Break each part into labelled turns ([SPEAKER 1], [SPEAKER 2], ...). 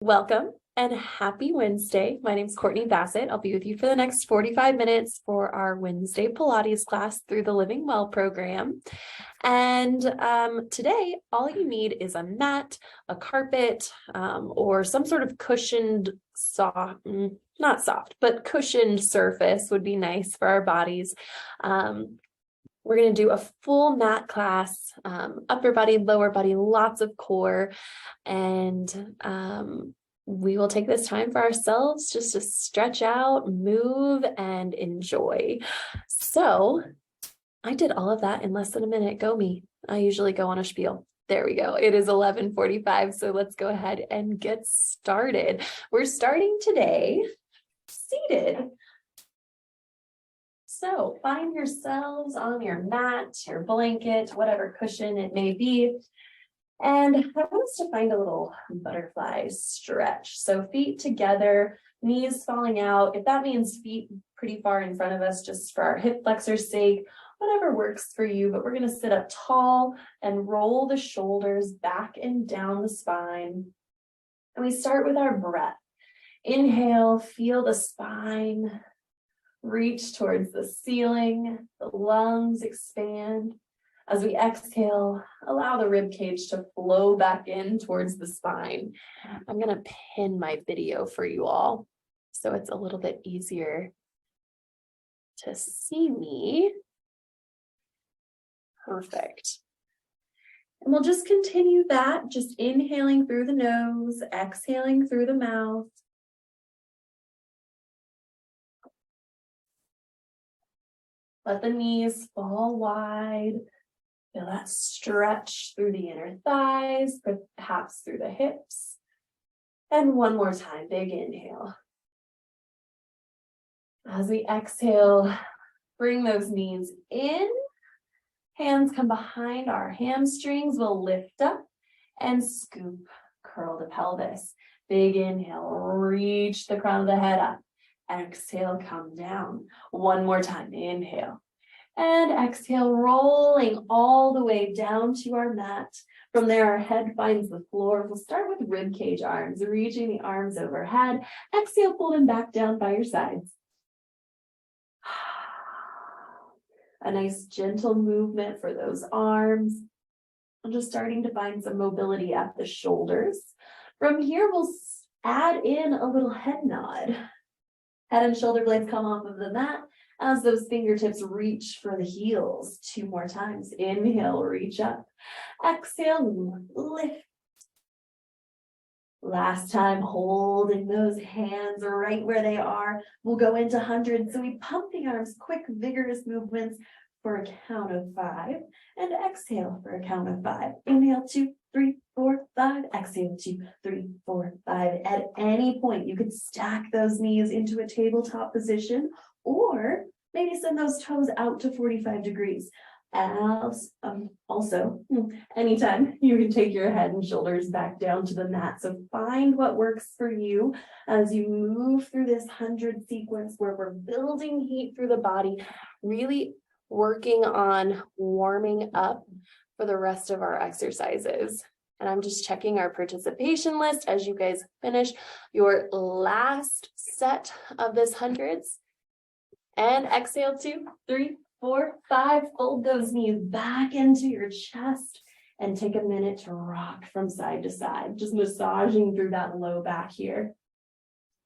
[SPEAKER 1] Welcome and happy Wednesday. My name is Kourtney Bassett. I'll be with you for the next 45 minutes for our Wednesday Pilates class through the Living Well program. And today, all you need is a mat, a carpet, or some sort of cushioned, not soft, but cushioned surface would be nice for our bodies. We're going to do a full mat class, upper body, lower body, lots of core. And we will take this time for ourselves just to stretch out, move, and enjoy. So I did all of that in less than a minute. Go me. I usually go on a spiel. There we go. It is 11:45. So let's go ahead and get started. We're starting today seated. So find yourselves on your mat, your blanket, whatever cushion it may be. And I want us to find a little butterfly stretch. So feet together, knees falling out. If that means feet pretty far in front of us, just for our hip flexor's sake, whatever works for you. But we're going to sit up tall and roll the shoulders back and down the spine. And we start with our breath. Inhale, feel the spine reach towards the ceiling, the lungs expand. As we exhale, allow the rib cage to flow back in towards the spine. I'm going to pin my video for you all so it's a little bit easier to see me. Perfect. And we'll just continue that, just inhaling through the nose, exhaling through the mouth. Let the knees fall wide. Feel that stretch through the inner thighs, perhaps through the hips. And one more time, big inhale. As we exhale, bring those knees in. Hands come behind our hamstrings. We'll lift up and scoop, curl the pelvis. Big inhale, reach the crown of the head up. Exhale, come down. One more time, inhale. And exhale, rolling all the way down to our mat. From there, our head finds the floor. We'll start with rib cage arms, reaching the arms overhead. Exhale, pull them back down by your sides. A nice gentle movement for those arms. I'm just starting to find some mobility at the shoulders. From here, we'll add in a little head nod. Head and shoulder blades come off of the mat as those fingertips reach for the heels. Two more times. Inhale, reach up. Exhale, lift. Last time, holding those hands right where they are. We'll go into hundreds. So we pump the arms, quick, vigorous movements for a count of 5. And exhale for a count of 5. Inhale, 2, 3, 4, 5. Exhale, 2, 3, 4, 5. At any point, you could stack those knees into a tabletop position, or maybe send those toes out to 45 degrees. Also, anytime you can take your head and shoulders back down to the mat. So find what works for you as you move through this 100 sequence where we're building heat through the body, really working on warming up for the rest of our exercises. And I'm just checking our participation list as you guys finish your last set of this hundreds. And exhale, 2, 3, 4, 5. Fold those knees back into your chest and take a minute to rock from side to side, just massaging through that low back here.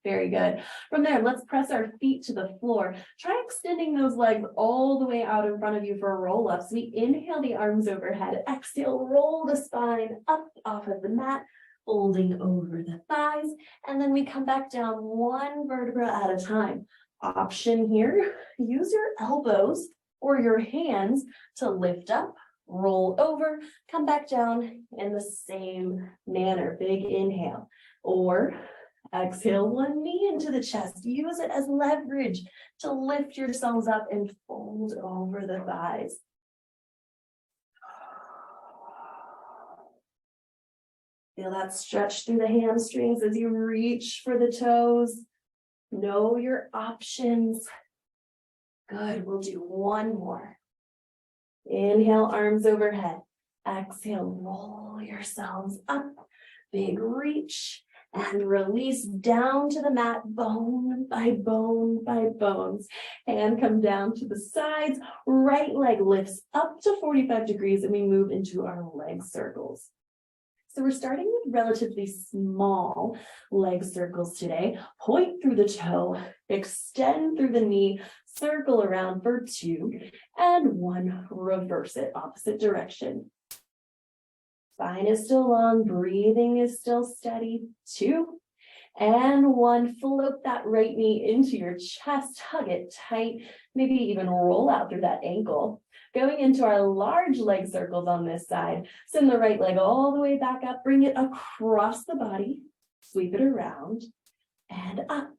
[SPEAKER 1] Very good. From there, let's press our feet to the floor. Try extending those legs all the way out in front of you for a roll up. So we inhale the arms overhead. Exhale, roll the spine up off of the mat, folding over the thighs. And then we come back down one vertebra at a time. Option here, use your elbows or your hands to lift up, roll over, come back down in the same manner. Big inhale. Or exhale, one knee into the chest. Use it as leverage to lift yourselves up and fold over the thighs. Feel that stretch through the hamstrings as you reach for the toes. Know your options. Good. We'll do one more. Inhale, arms overhead. Exhale, roll yourselves up. Big reach. and release down to the mat, bone by bone by bones. And come down to the sides, right leg lifts up to 45 degrees and we move into our leg circles. So we're starting with relatively small leg circles today. Point through the toe, extend through the knee, circle around for 2, and 1, reverse it, opposite direction. Spine is still long, breathing is still steady, 2, and 1, float that right knee into your chest, hug it tight, maybe even roll out through that ankle. Going into our large leg circles on this side, send the right leg all the way back up, bring it across the body, sweep it around, and up,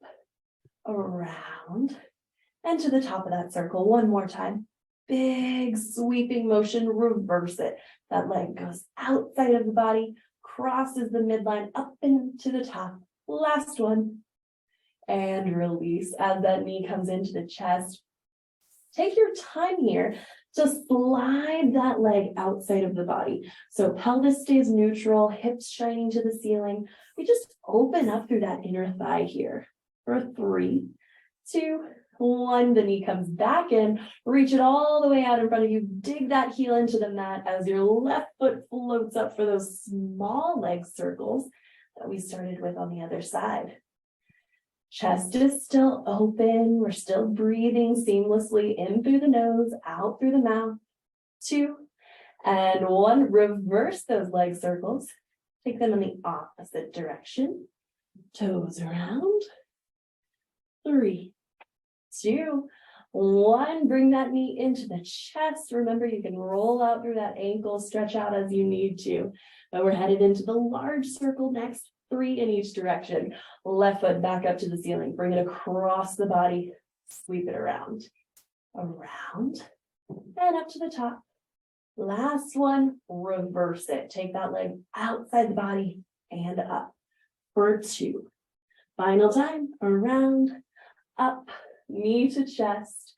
[SPEAKER 1] around, and to the top of that circle one more time. Big sweeping motion, reverse it. That leg goes outside of the body, crosses the midline, up and to the top. Last one. And release as that knee comes into the chest. Take your time here to slide that leg outside of the body. So pelvis stays neutral, hips shining to the ceiling. We just open up through that inner thigh here for 3, 2, 1. The knee comes back in, reach it all the way out in front of you, dig that heel into the mat as your left foot floats up for those small leg circles that we started with on the other side. Chest is still open. We're still breathing seamlessly in through the nose, out through the mouth. 2, and 1. Reverse those leg circles. Take them in the opposite direction. Toes around. 3, 2, 1. Bring that knee into the chest. Remember, you can roll out through that ankle, stretch out as you need to. But we're headed into the large circle next. 3 in each direction. Left foot back up to the ceiling. Bring it across the body. Sweep it around. Around. And up to the top. Last one. Reverse it. Take that leg outside the body and up for 2. Final time. Around. Up. Knee to chest.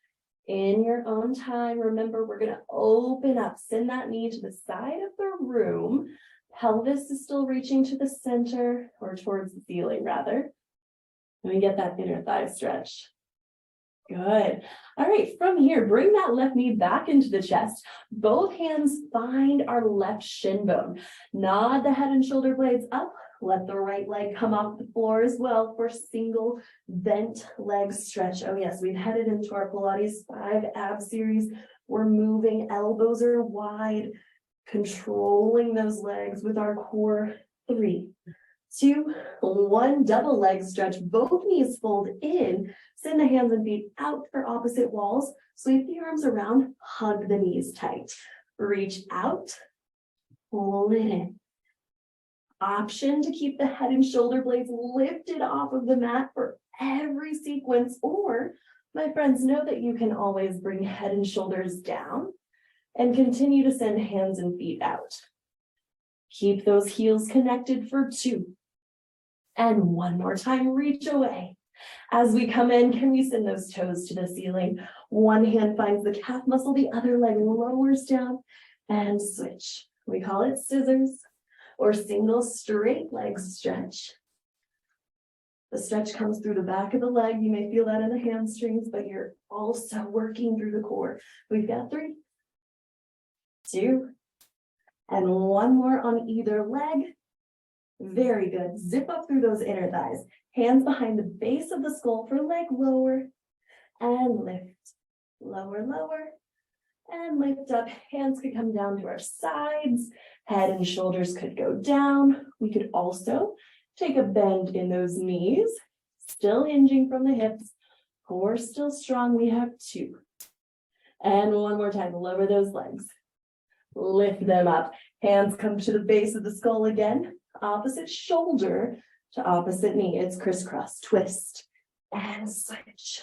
[SPEAKER 1] In your own time. Remember, we're going to open up. Send that knee to the side of the room. Pelvis is still reaching to the center, or towards the ceiling rather. And we get that inner thigh stretch. Good. All right, from here, bring that left knee back into the chest. Both hands find our left shin bone. Nod the head and shoulder blades up. Let the right leg come off the floor as well for single bent leg stretch. Oh yes, we've headed into our Pilates 5 ab series. We're moving, elbows are wide, controlling those legs with our core. 3, 2, 1, double leg stretch. Both knees fold in. Send the hands and feet out for opposite walls. Sweep the arms around. Hug the knees tight. Reach out. Pull it in. Option to keep the head and shoulder blades lifted off of the mat for every sequence. Or, my friends, know that you can always bring head and shoulders down and continue to send hands and feet out. Keep those heels connected for 2. And 1 more time, reach away. As we come in, can we send those toes to the ceiling? One hand finds the calf muscle, the other leg lowers down, and switch. We call it scissors or single straight leg stretch. The stretch comes through the back of the leg. You may feel that in the hamstrings, but you're also working through the core. We've got 3, 2, and 1 more on either leg. Very good. Zip up through those inner thighs. Hands behind the base of the skull for leg lower and lift. Lower, lower, and lift up. Hands could come down to our sides. Head and shoulders could go down. We could also take a bend in those knees. Still hinging from the hips. Core still strong. We have 2. And 1 more time. Lower those legs. Lift them up. Hands come to the base of the skull again. Opposite shoulder to opposite knee. It's crisscross. Twist and switch.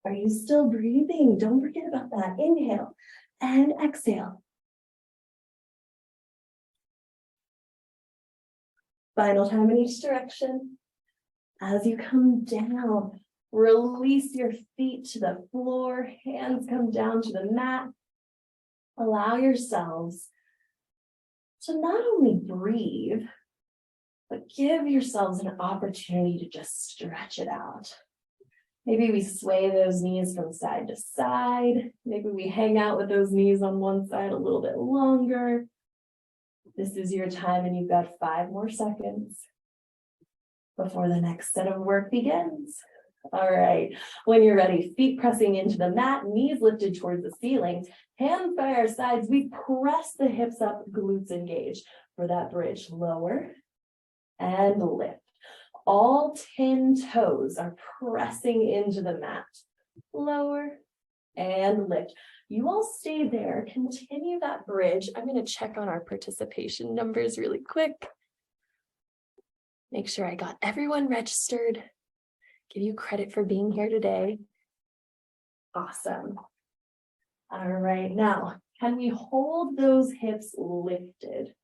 [SPEAKER 1] Are you still breathing? Don't forget about that. Inhale and exhale. Final time in each direction. As you come down, release your feet to the floor. Hands come down to the mat. Allow yourselves to not only breathe, but give yourselves an opportunity to just stretch it out. Maybe we sway those knees from side to side. Maybe we hang out with those knees on one side a little bit longer. This is your time, and you've got 5 more seconds before the next set of work begins. All right, when you're ready, feet pressing into the mat, knees lifted towards the ceiling, hands by our sides, we press the hips up, glutes engaged for that bridge. Lower and lift. All 10 toes are pressing into the mat. Lower and lift. You all stay there. Continue that bridge. I'm going to check on our participation numbers really quick. Make sure I got everyone registered. Give you credit for being here today. Awesome. All right, now, can we hold those hips lifted?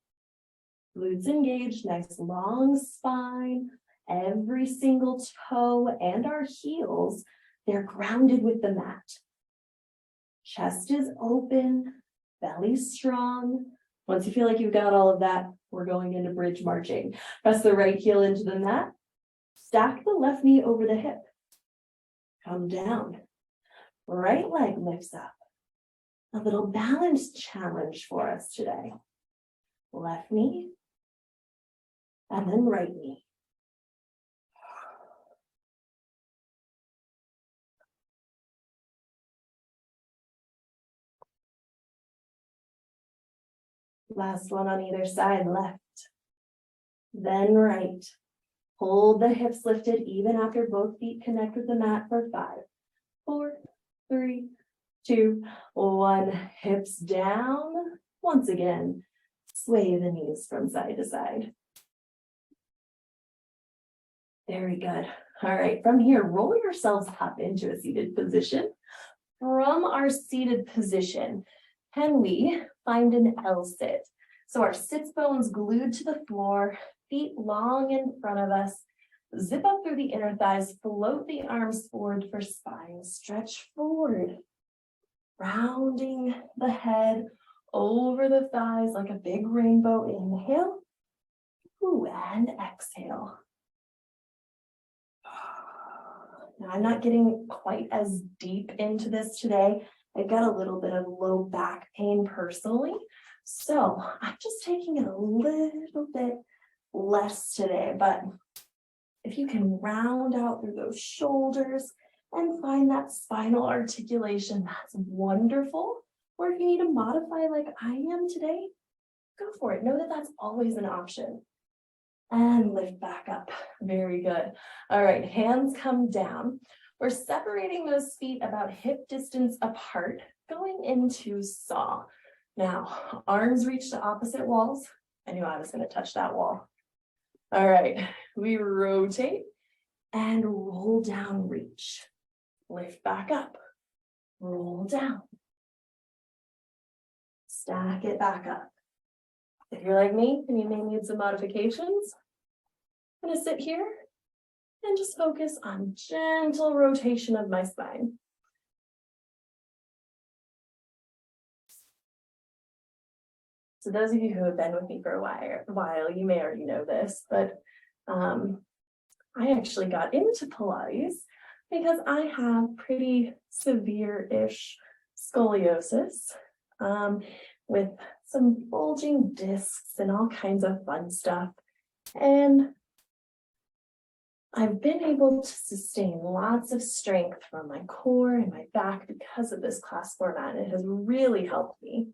[SPEAKER 1] Glutes engaged, nice long spine. Every single toe and our heels, they're grounded with the mat. Chest is open, belly strong. Once you feel like you've got all of that, we're going into bridge marching. Press the right heel into the mat. Stack the left knee over the hip. Come down. Right leg lifts up. A little balance challenge for us today. Left knee, and then right knee. Last one on either side, left, then right. Hold the hips lifted even after both feet connect with the mat for 5, 4, 3, 2, 1. Hips down. Once again, sway the knees from side to side. Very good. All right, from here, roll yourselves up into a seated position. From our seated position, can we find an L sit? So our sits bones glued to the floor, feet long in front of us. Zip up through the inner thighs, float the arms forward for spine, stretch forward. Rounding the head over the thighs like a big rainbow. Inhale. Ooh, and exhale. Now, I'm not getting quite as deep into this today. I've got a little bit of low back pain personally. So I'm just taking it a little bit less today. But if you can round out through those shoulders and find that spinal articulation, that's wonderful. Or if you need to modify like I am today, go for it. Know that that's always an option. And lift back up. Very good. All right, hands come down. We're separating those feet about hip distance apart, going into saw. Now, arms reach to opposite walls. I knew I was going to touch that wall. All right, we rotate and roll down, reach. Lift back up, roll down. Stack it back up. If you're like me and you may need some modifications, I'm going to sit here and just focus on gentle rotation of my spine. So those of you who have been with me for a while, you may already know this, but I actually got into Pilates because I have pretty severe-ish scoliosis with some bulging discs and all kinds of fun stuff. And I've been able to sustain lots of strength from my core and my back because of this class format. It has really helped me.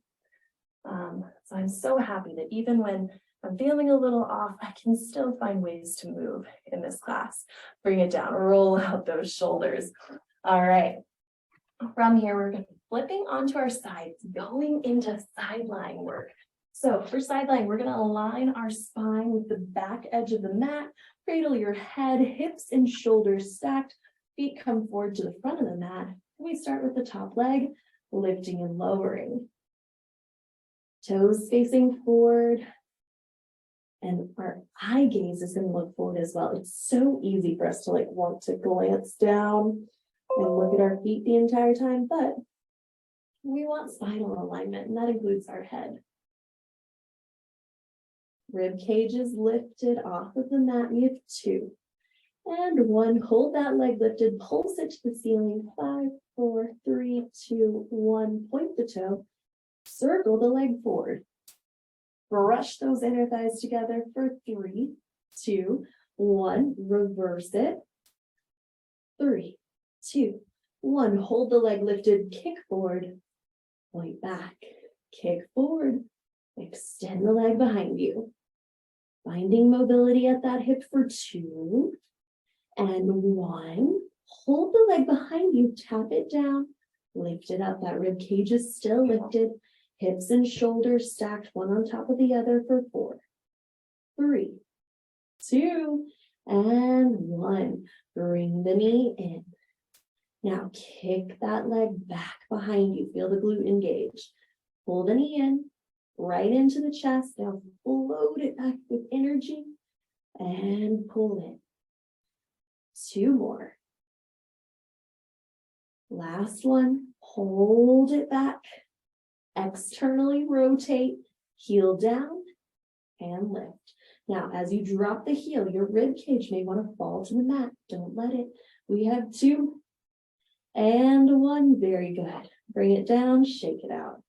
[SPEAKER 1] So I'm so happy that even when I'm feeling a little off, I can still find ways to move in this class. Bring it down, roll out those shoulders. All right. From here, we're going to be flipping onto our sides, going into sideline work. So for sideline, we're going to align our spine with the back edge of the mat, cradle your head, hips and shoulders stacked, feet come forward to the front of the mat. We start with the top leg, lifting and lowering. Toes facing forward. And our eye gaze is going to look forward as well. It's so easy for us to want to glance down and look at our feet the entire time, but we want spinal alignment, and that includes our head. Rib cage is lifted off of the mat. We have 2. And 1, hold that leg lifted, pulse it to the ceiling. 5, 4, 3, 2, 1, point the toe, circle the leg forward. Brush those inner thighs together for 3, 2, 1, reverse it. 3, 2, 1, hold the leg lifted, kick forward, point back, kick forward, extend the leg behind you. Finding mobility at that hip for 2 and 1. Hold the leg behind you, tap it down, lift it up. That rib cage is still lifted. Hips and shoulders stacked one on top of the other for 4, 3, 2, and 1. Bring the knee in. Now kick that leg back behind you. Feel the glute engage. Pull the knee in, right into the chest. Now float it back with energy and pull it. 2 more. Last one. Hold it back. Externally rotate, heel down, and lift. Now, as you drop the heel, your rib cage may want to fall to the mat. Don't let it. We have 2 and 1. Very good. Bring it down, shake it out.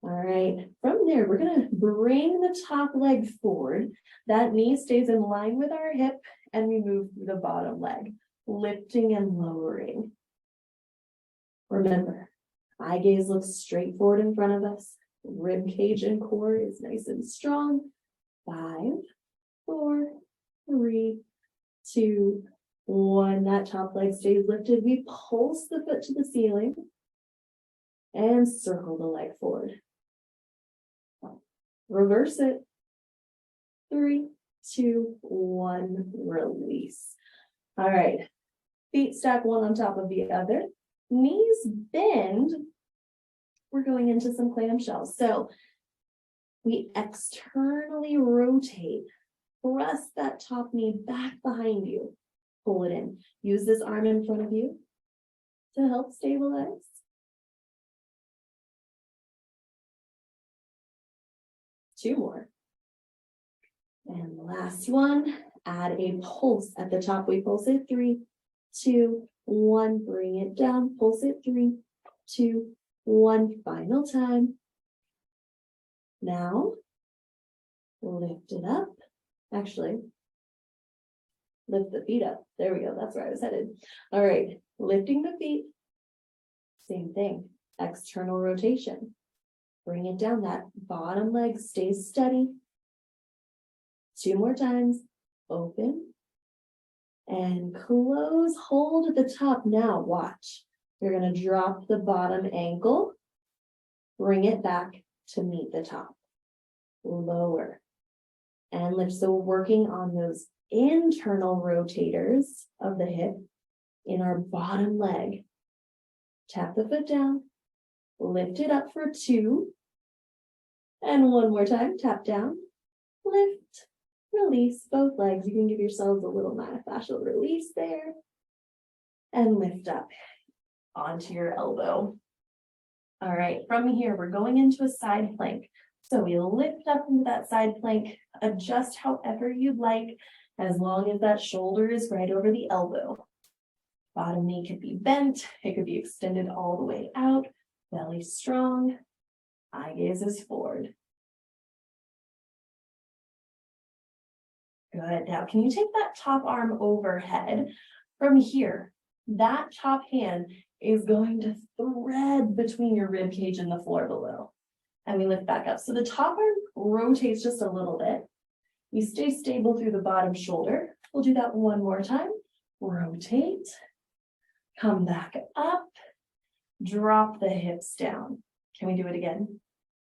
[SPEAKER 1] All right. From there, we're going to bring the top leg forward. That knee stays in line with our hip, and we move through the bottom leg, lifting and lowering. Remember, eye gaze looks straight forward in front of us. Rib cage and core is nice and strong. 5, 4, 3, 2, 1. That top leg stays lifted. We pulse the foot to the ceiling and circle the leg forward. Reverse it. 3, 2, 1. Release. All right. Feet stack one on top of the other. Knees bend. We're going into some clamshells. So we externally rotate. Press that top knee back behind you. Pull it in. Use this arm in front of you to help stabilize. Two more. And the last one, add a pulse at the top. We pulse it 3, 2, 1. Bring it down. Pulse it 3, 2, 1. Final time. Now, lift it up. Actually, lift the feet up. There we go. That's where I was headed. All right. Lifting the feet. Same thing. External rotation. Bring it down. That bottom leg stays steady. 2 more times. Open and close. Hold at the top. Now watch. You're going to drop the bottom ankle. Bring it back to meet the top. Lower and lift. So working on those internal rotators of the hip in our bottom leg. Tap the foot down. Lift it up for 2. And 1 more time. Tap down. Lift. Release both legs. You can give yourselves a little myofascial release there. And lift up onto your elbow. All right, from here, we're going into a side plank. So we lift up into that side plank, adjust however you'd like, as long as that shoulder is right over the elbow. Bottom knee could be bent. It could be extended all the way out. Belly strong. Eye gaze is forward. Good. Now, can you take that top arm overhead? From here, that top hand is going to thread between your rib cage and the floor below. And we lift back up. So the top arm rotates just a little bit. We stay stable through the bottom shoulder. We'll do that 1 more time. Rotate. Come back up. Drop the hips down. Can we do it again?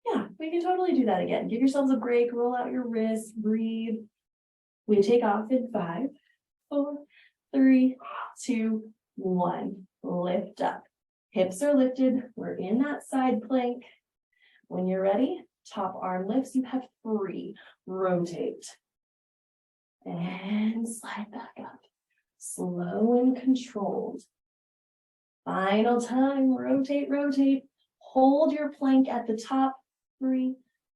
[SPEAKER 1] Yeah, we can totally do that again. Give yourselves a break. Roll out your wrists. Breathe. We take off in 5, 4, 3, 2, 1. Lift up. Hips are lifted. We're in that side plank. When you're ready, top arm lifts. You have 3. Rotate. And slide back up. Slow and controlled. Final time. Rotate, rotate. Hold your plank at the top. 3,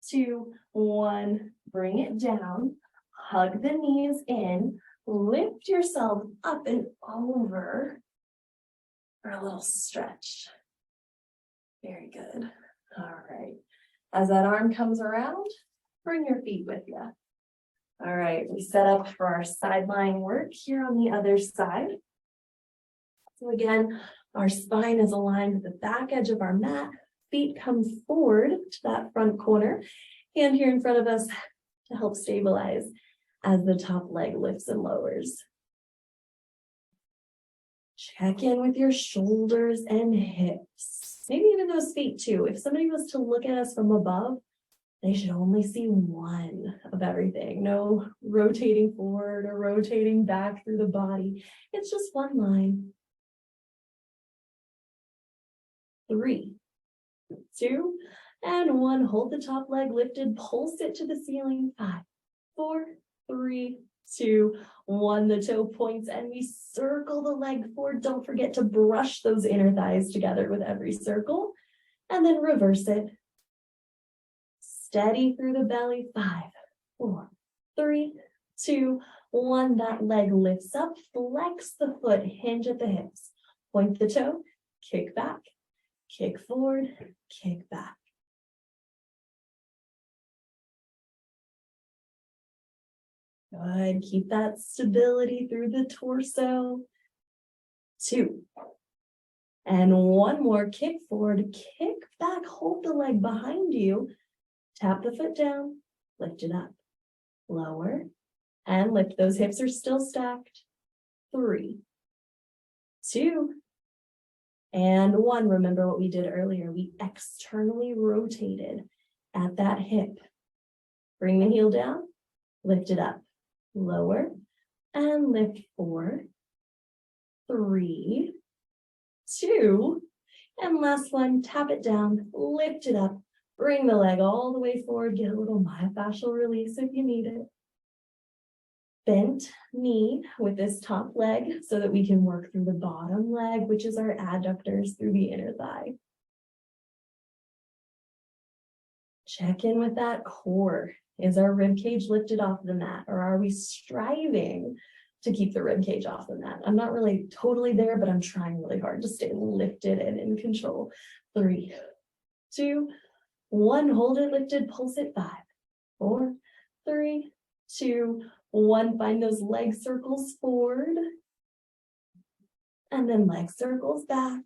[SPEAKER 1] 2, 1. bring it down, hug the knees in, lift yourself up and over for a little stretch. Very good. All right. As that arm comes around, bring your feet with you. All right, we set up for our sideline work here on the other side. So again, our spine is aligned with the back edge of our mat. Feet come forward to that front corner. Hand here in front of us to help stabilize as the top leg lifts and lowers. Check in with your shoulders and hips. Maybe even those feet too. If somebody was to look at us from above, they should only see one of everything. No rotating forward or rotating back through the body. It's just one line. 3, 2, and 1. Hold the top leg lifted. Pulse it to the ceiling. 5, 4, 3, 2, 1. The toe points and we circle the leg forward. Don't forget to brush those inner thighs together with every circle. And then reverse it. Steady through the belly. 5, 4, 3, 2, 1. That leg lifts up. Flex the foot. Hinge at the hips. Point the toe. Kick back. Kick forward. Kick back. Good. Keep that stability through the torso. 2. And 1 more. Kick forward. Kick back. Hold the leg behind you. Tap the foot down, lift it up, lower, and lift. Those hips are still stacked. 3, 2, and 1. Remember what we did earlier. We externally rotated at that hip. Bring the heel down, lift it up, lower, and lift. 4, 3, 2, and last one. Tap it down, lift it up. Bring the leg all the way forward. Get a little myofascial release if you need it. Bent knee with this top leg so that we can work through the bottom leg, which is our adductors through the inner thigh. Check in with that core. Is our rib cage lifted off the mat, or are we striving to keep the rib cage off the mat? I'm not really totally there, but I'm trying really hard to stay lifted and in control. 3, 2, 1. Hold it lifted, pulse it. 5, 4, 3, 2, 1. Find those leg circles forward. And then leg circles back.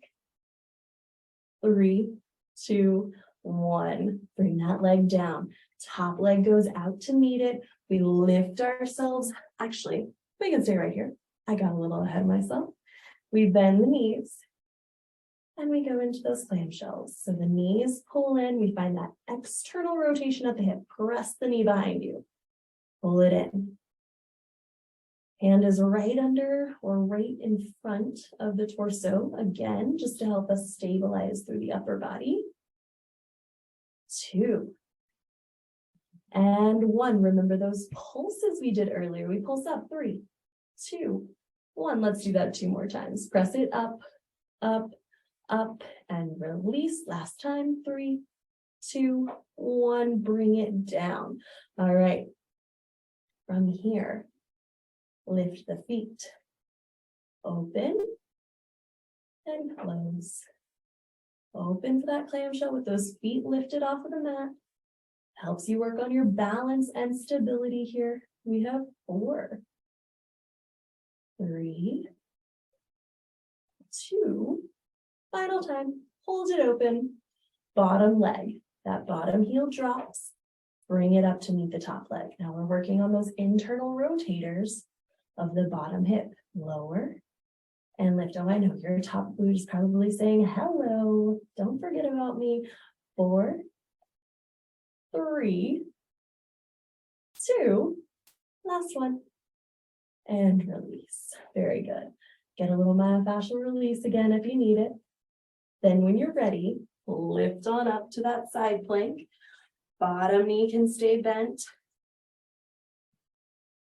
[SPEAKER 1] 3, 2, 1. Bring that leg down. Top leg goes out to meet it. We lift ourselves. Actually, we can stay right here. I got a little ahead of myself. We bend the knees. And we go into those clamshells. So the knees pull in. We find that external rotation at the hip. Press the knee behind you. Pull it in. Hand is right under or right in front of the torso. Again, just to help us stabilize through the upper body. 2. And 1. Remember those pulses we did earlier. We pulse up. 3, 2, 1. Let's do that 2 more times. Press it up, up, up, and release. Last time. 3, 2, 1. Bring it down. All right. From here, lift the feet. Open and close. Open for that clamshell with those feet lifted off of the mat. Helps you work on your balance and stability here. We have 4, 3, 2, final time. Hold it open. Bottom leg. That bottom heel drops. Bring it up to meet the top leg. Now we're working on those internal rotators of the bottom hip. Lower and lift. Oh, I know your top glute is probably saying hello. Don't forget about me. 4, 3, 2, last one, and release. Very good. Get a little myofascial release again if you need it. Then when you're ready, lift on up to that side plank. Bottom knee can stay bent.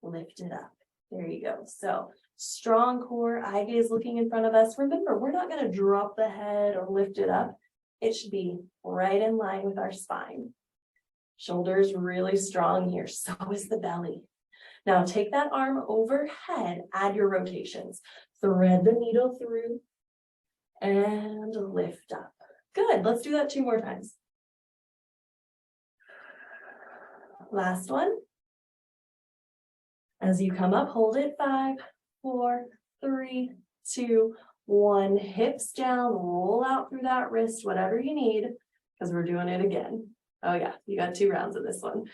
[SPEAKER 1] Lift it up. There you go. So strong core, eye gaze looking in front of us. Remember, we're not going to drop the head or lift it up. It should be right in line with our spine. Shoulders really strong here. So is the belly. Now take that arm overhead, add your rotations. Thread the needle through and lift up. Good, let's do that 2 more times. Last one. As you come up, hold it. 5, 4, 3, 2, 1. Hips down, roll out through that wrist, whatever you need, because we're doing it again. Oh yeah, you got 2 rounds of this one.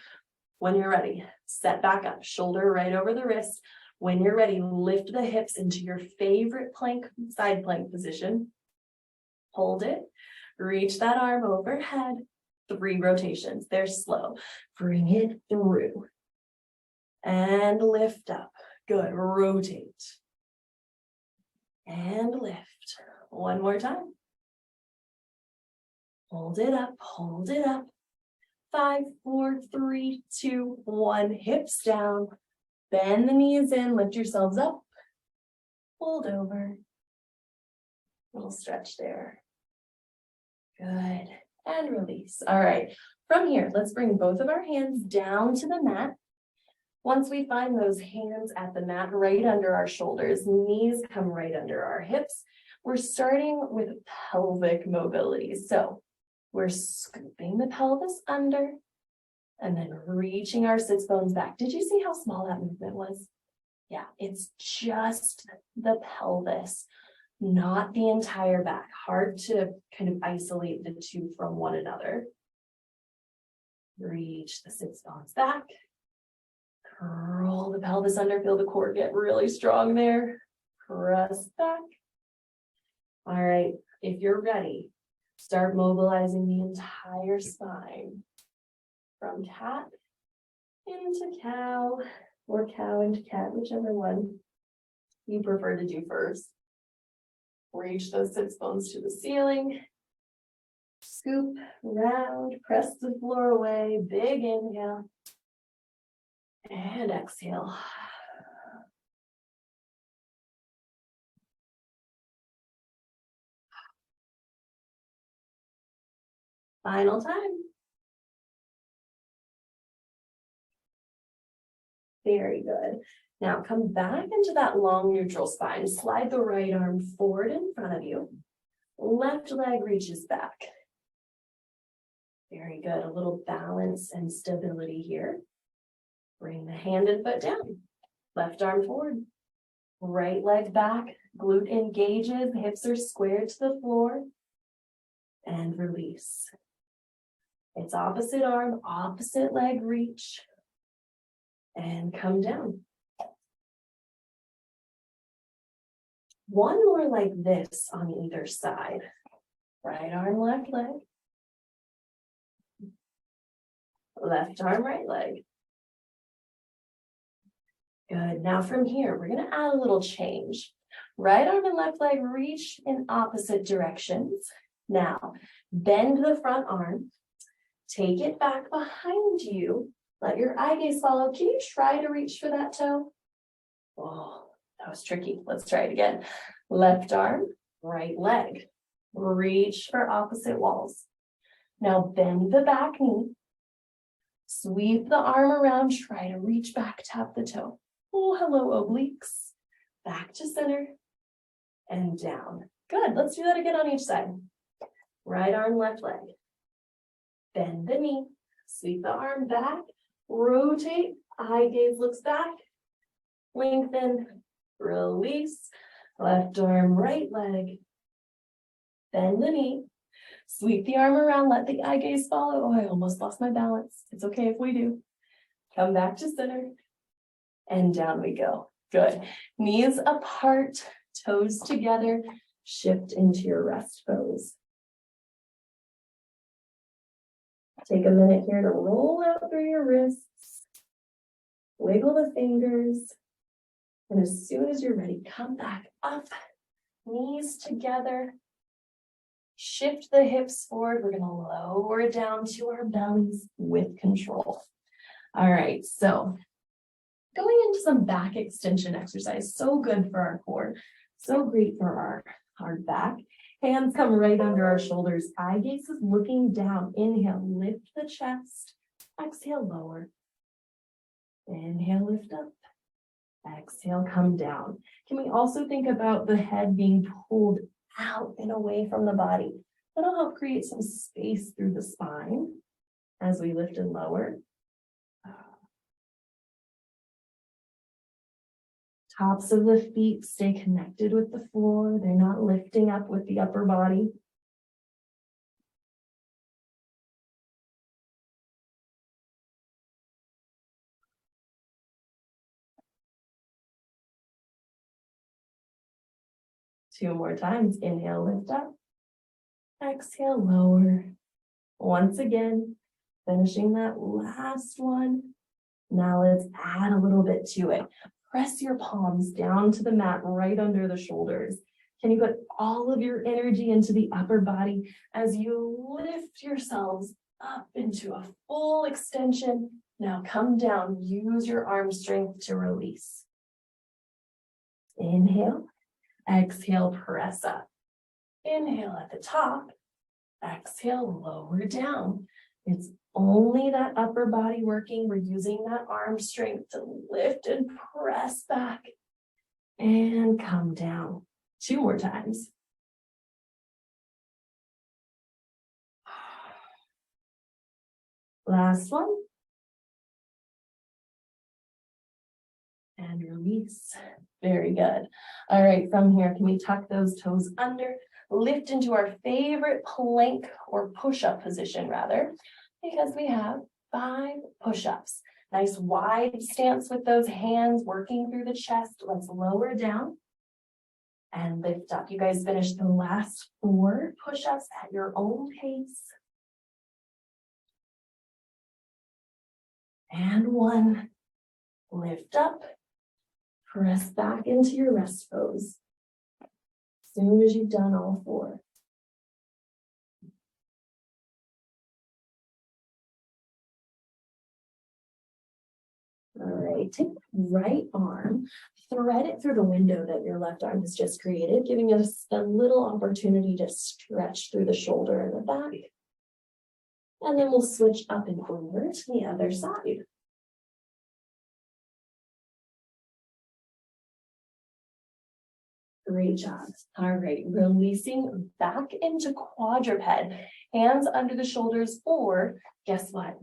[SPEAKER 1] When you're ready, set back up, shoulder right over the wrist. When you're ready, lift the hips into your favorite plank, side plank position. Hold it, reach that arm overhead. 3 rotations, they're slow. Bring it through. And lift up. Good, rotate. And lift. 1 more time. Hold it up, hold it up. 5, 4, 3, 2, 1. Hips down. Bend the knees in, lift yourselves up. Fold over. Little stretch there. Good. And release. All right. From here, let's bring both of our hands down to the mat. Once we find those hands at the mat right under our shoulders, knees come right under our hips, we're starting with pelvic mobility. So we're scooping the pelvis under and then reaching our sits bones back. Did you see how small that movement was? Yeah, it's just the pelvis, not the entire back. Hard to kind of isolate the two from one another. Reach the sits bones back. Curl the pelvis under, feel the core get really strong there. Press back. All right, if you're ready, start mobilizing the entire spine. From cat into cow, or cow into cat, whichever one you prefer to do first. Reach those sits bones to the ceiling. Scoop, round, press the floor away. Big inhale. And exhale. Final time. Very good. Now come back into that long neutral spine. Slide the right arm forward in front of you. Left leg reaches back. Very good. A little balance and stability here. Bring the hand and foot down. Left arm forward. Right leg back. Glute engages. Hips are squared to the floor. And release. It's opposite arm, opposite leg reach. And come down. One more like this on either side. Right arm, left leg. Left arm, right leg. Good. Now from here, we're going to add a little change. Right arm and left leg reach in opposite directions. Now, bend the front arm. Take it back behind you. Let your eye gaze follow. Can you try to reach for that toe? Oh, that was tricky. Let's try it again. Left arm, right leg. Reach for opposite walls. Now bend the back knee. Sweep the arm around. Try to reach back, tap the toe. Oh, hello, obliques. Back to center and down. Good. Let's do that again on each side. Right arm, left leg. Bend the knee. Sweep the arm back. Rotate. Eye gaze looks back. Lengthen. Release. Left arm, right leg. Bend the knee. Sweep the arm around. Let the eye gaze follow. Oh, I almost lost my balance. It's okay if we do. Come back to center. And down we go. Good. Knees apart. Toes together. Shift into your rest pose. Take a minute here to roll out through your wrists. Wiggle the fingers. And as soon as you're ready, come back up. Knees together. Shift the hips forward. We're going to lower it down to our bellies with control. All right, so going into some back extension exercise. So good for our core. So great for our back. Hands come right under our shoulders. Eye gaze is looking down. Inhale, lift the chest. Exhale, lower. Inhale, lift up. Exhale, come down. Can we also think about the head being pulled out and away from the body? That'll help create some space through the spine as we lift and lower. Tops of the feet stay connected with the floor. They're not lifting up with the upper body. Two more times. Inhale, lift up. Exhale, lower. Once again, finishing that last one. Now let's add a little bit to it. Press your palms down to the mat right under the shoulders. Can you put all of your energy into the upper body as you lift yourselves up into a full extension? Now come down. Use your arm strength to release. Inhale. Exhale, press up. Inhale at the top. Exhale, lower down. It's only that upper body working. We're using that arm strength to lift and press back and come down. Two more times. Last one. And release. Very good. All right, from here, can we tuck those toes under, lift into our favorite plank or push-up position rather, because we have 5 push-ups. Nice wide stance with those hands working through the chest. Let's lower down and lift up. You guys finish the last 4 push-ups at your own pace. And 1, lift up. Press back into your rest pose. As soon as you've done all 4. All right, take the right arm, thread it through the window that your left arm has just created, giving us a little opportunity to stretch through the shoulder and the back. And then we'll switch up and over to the other side. Great job. All right, releasing back into quadruped, hands under the shoulders, or guess what?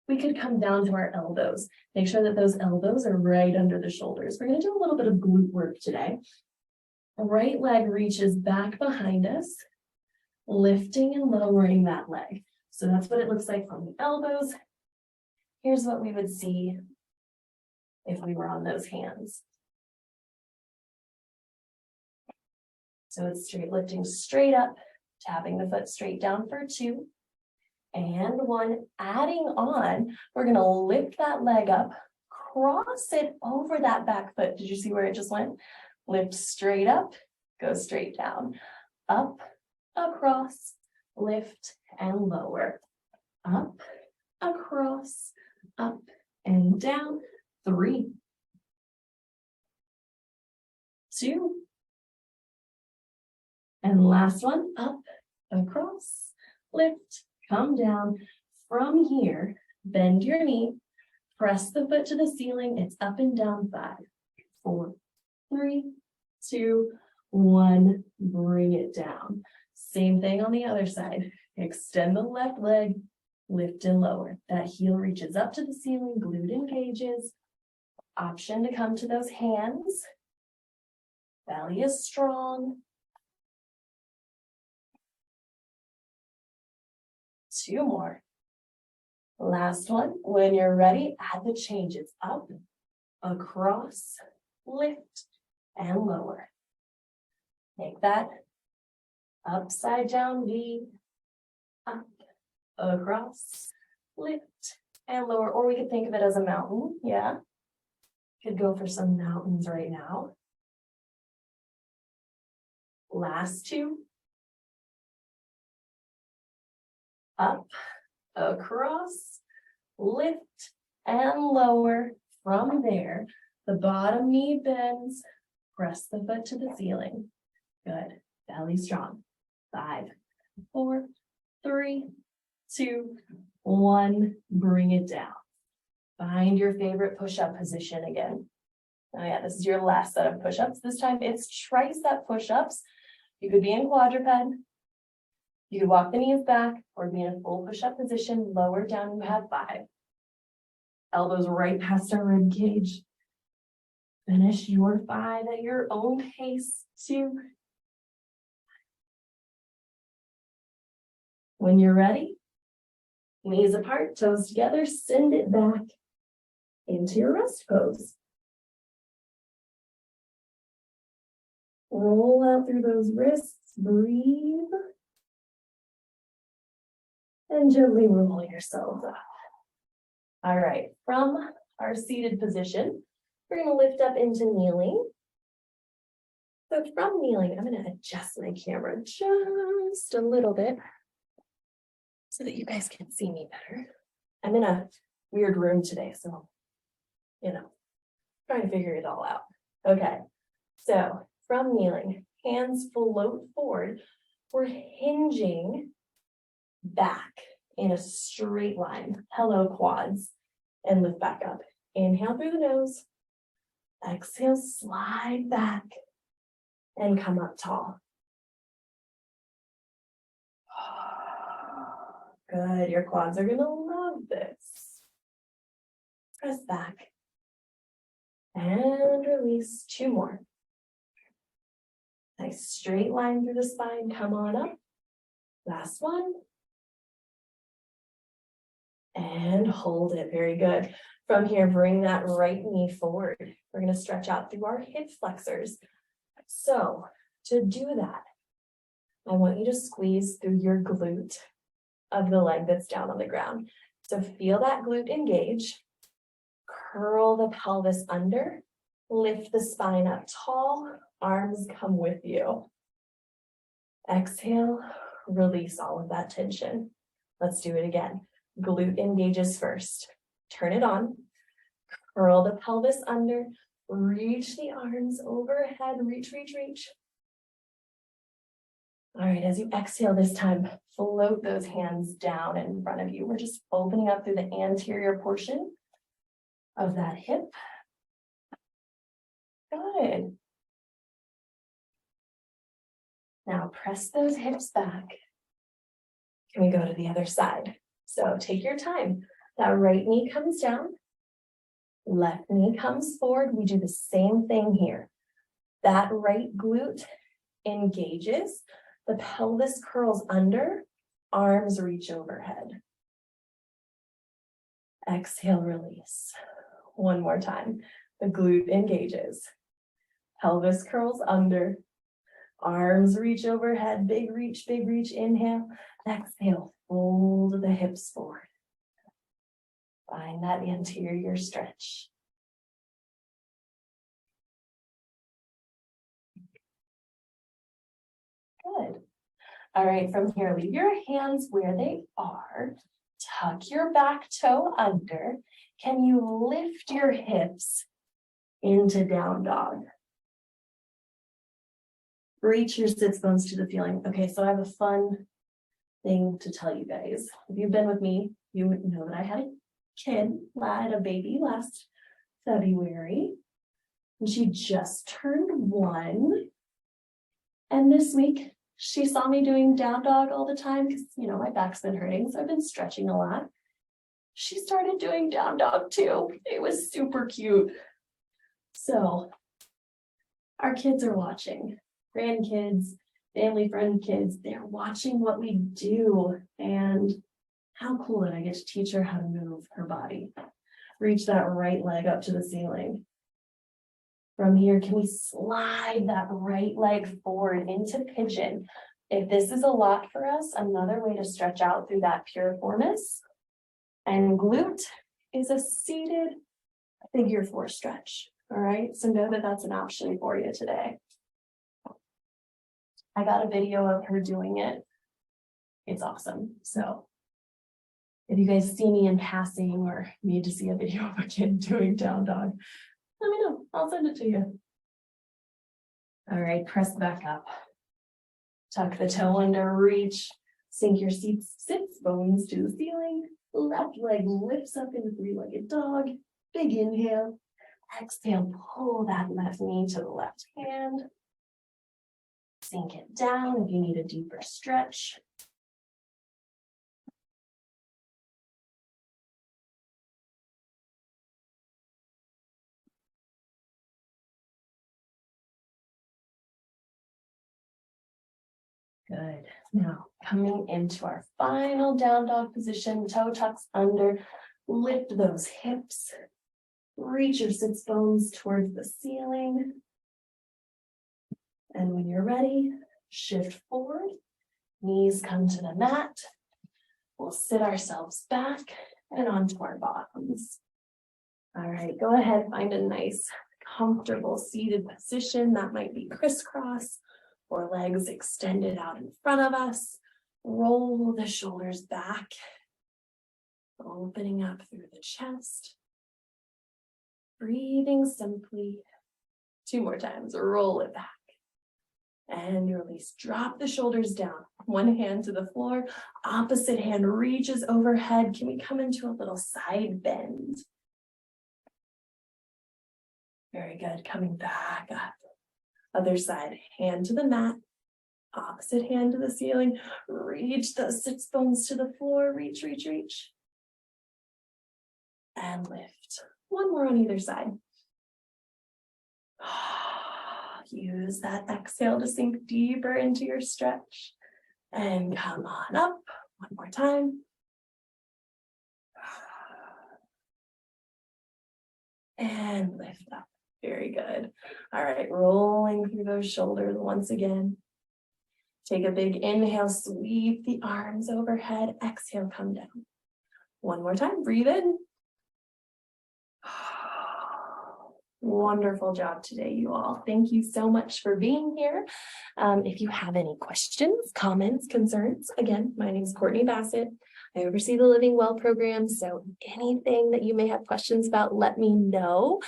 [SPEAKER 1] We could come down to our elbows. Make sure that those elbows are right under the shoulders. We're going to do a little bit of glute work today. Right leg reaches back behind us, lifting and lowering that leg. So that's what it looks like from the elbows. Here's what we would see if we were on those hands. So it's straight, lifting straight up, tapping the foot straight down for 2 and 1. Adding on, we're going to lift that leg up, cross it over that back foot. Did you see where it just went? Lift straight up, go straight down, up, across, lift and lower, up, across, up and down. 3, 2, and last one, up, across, lift, come down. From here, bend your knee, press the foot to the ceiling. It's up and down. 5, 4, 3, 2, 1. Bring it down. Same thing on the other side. Extend the left leg, lift and lower. That heel reaches up to the ceiling, glute engages. Option to come to those hands. Belly is strong. 2 more. Last one. When you're ready, add the changes. Up, across, lift, and lower. Take that upside down V, up, across, lift, and lower. Or we could think of it as a mountain. Yeah. Could go for some mountains right now. Last 2. Up, across, lift, and lower. From there, the bottom knee bends. Press the foot to the ceiling. Good. Belly strong. 5, 4, 3, 2, 1, bring it down. Find your favorite push-up position again. Oh yeah, this is your last set of push-ups. This time it's tricep push-ups. You could be in quadruped. You could walk the knees back or be in a full push-up position. Lower down, you have 5. Elbows right past our rib cage. Finish your 5 at your own pace. 2. When you're ready, knees apart, toes together, send it back into your rest pose. Roll out through those wrists, breathe. And gently roll yourselves up. All right, from our seated position, we're going to lift up into kneeling. So from kneeling, I'm going to adjust my camera just a little bit so that you guys can see me better. I'm in a weird room today, so, trying to figure it all out. Okay, so from kneeling, hands float forward. We're hinging back in a straight line. Hello, quads. And lift back up. Inhale through the nose. Exhale, slide back. And come up tall. Good. Your quads are going to love this. Press back. And release. 2 more. Nice straight line through the spine. Come on up. Last one. And hold it. Very good. From here, bring that right knee forward. We're going to stretch out through our hip flexors. So to do that, I want you to squeeze through your glute of the leg that's down on the ground. So feel that glute engage. Curl the pelvis under. Lift the spine up tall. Arms come with you. Exhale. Release all of that tension. Let's do it again. Glute engages first. Turn it on. Curl the pelvis under. Reach the arms overhead. Reach, reach, reach. All right, as you exhale this time, float those hands down in front of you. We're just opening up through the anterior portion of that hip. Good. Now press those hips back. Can we go to the other side? So take your time. That right knee comes down. Left knee comes forward. We do the same thing here. That right glute engages. The pelvis curls under. Arms reach overhead. Exhale, release. One more time. The glute engages. Pelvis curls under. Arms reach overhead. Big reach, big reach. Inhale. Exhale. Fold the hips forward. Find that anterior stretch. Good. All right, from here, leave your hands where they are. Tuck your back toe under. Can you lift your hips into down dog? Reach your sits bones to the ceiling. Okay, so I have a fun thing to tell you guys. If you've been with me, you know that I had a kid. I had a baby last February, and she just turned 1. And this week, she saw me doing down dog all the time because, my back's been hurting, so I've been stretching a lot. She started doing down dog too. It was super cute. So our kids are watching. Grandkids, family friend kids, they're watching what we do. And how cool that I get to teach her how to move her body. Reach that right leg up to the ceiling. From here, can we slide that right leg forward into pigeon? If this is a lot for us, another way to stretch out through that piriformis and glute is a seated figure 4 stretch. All right, so know that that's an option for you today. I got a video of her doing it. It's awesome. So if you guys see me in passing or need to see a video of a kid doing down dog, let me know. I'll send it to you. All right, press back up. Tuck the toe under, reach. Sink your sits bones to the ceiling. Left leg lifts up into three-legged dog. Big inhale. Exhale, pull that left knee to the left hand. Sink it down if you need a deeper stretch. Good. Now coming into our final down dog position, toe tucks under, lift those hips, reach your sits bones towards the ceiling. And when you're ready, shift forward, knees come to the mat. We'll sit ourselves back and onto our bottoms. All right, go ahead, find a nice, comfortable seated position. That might be crisscross or legs extended out in front of us. Roll the shoulders back, opening up through the chest. Breathing simply. 2 more times, roll it back. And release, drop the shoulders down. One hand to the floor, opposite hand reaches overhead. Can we come into a little side bend? Very good, coming back up. Other side, hand to the mat, opposite hand to the ceiling. Reach those sits bones to the floor, reach, reach, reach. And lift. One more on either side. Use that exhale to sink deeper into your stretch. And come on up. One more time. And lift up. Very good. All right, rolling through those shoulders once again. Take a big inhale, sweep the arms overhead. Exhale, come down. One more time, breathe in. Wonderful job today, you all. Thank you so much for being here. If you have any questions, comments, concerns, again, my name is Kourtney Bassett. I oversee the Living Well program, so anything that you may have questions about, let me know.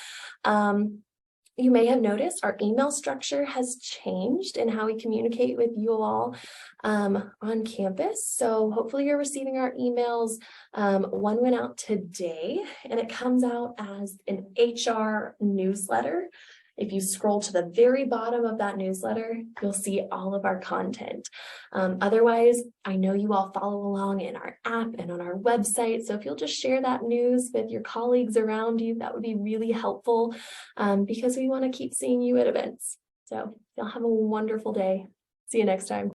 [SPEAKER 1] You may have noticed our email structure has changed in how we communicate with you all on campus. So hopefully you're receiving our emails. One went out today and it comes out as an HR newsletter. If you scroll to the very bottom of that newsletter, you'll see all of our content. Otherwise, I know you all follow along in our app and on our website. So if you'll just share that news with your colleagues around you, that would be really helpful because we want to keep seeing you at events. So y'all have a wonderful day. See you next time.